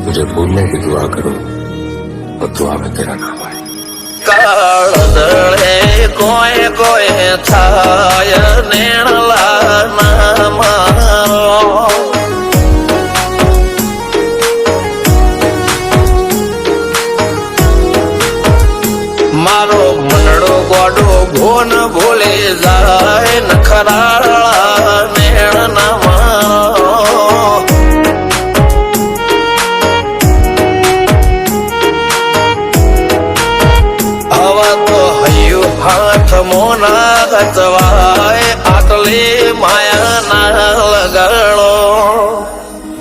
मुझे भूलने की दुआ करो और दुआ में तेरा नाम आए। કાળદળે કોઈ કોઈ થાય નેણલા નામ મારો મનડો ગોડો ભોન ભૂલે જાય નખરાળા નેણ નામ હાથ મોના ગચવાય આટલી માયા ના લગાડો।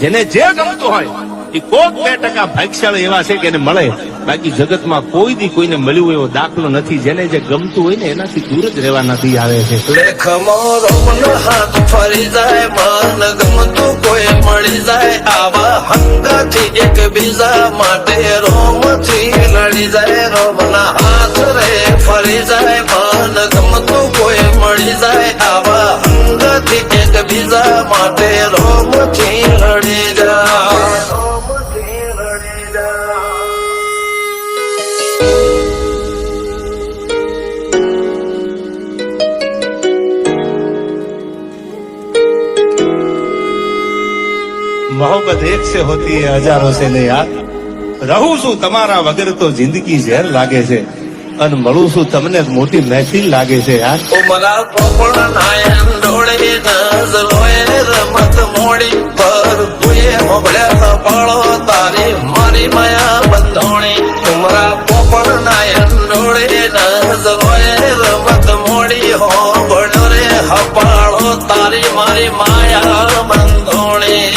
જેને જે ગમતું હોય એ કોક 2% ભાગ્યશાળી એવા છે કે એને મળે, બાકી જગતમાં કોઈ દી કોઈને મળ્યું એવો દાખલો નથી। જેને જે ગમતું હોય ને એનાથી દૂર જ રહેવા નથી આવે છે। લેખ મોરો હાથ ફરી જાય મન ગમતું કોઈ મળી જાય આવા હંગાથી એકબીજા માટે રોમથી લડી જાય। રોમના હાથ રે ફરી જાય મન ગમતું કોઈ મળી જાય આવા હંગાથી એકબીજા માટે રોમથી લડી જાય। मोहब्बत एक से होती है हजारों से नहीं यार। रहूं છું તમારા વગર તો જિંદગી ઝેર લાગે છે, અને મળું છું તમને મોટી મહેફિલ લાગે છે યાર। ઉમરા પોપણ નાયન ડોળે નજરોએ રમત મોડી પર તુએ મોબળ્યા પાળો તારી મારી માયા બંધોણી। ઉમરા પોપણ નાયન ડોળે નજરોએ રમત મોડી હો બળો રે હપાળો તારી મારી માયા બંધોણી।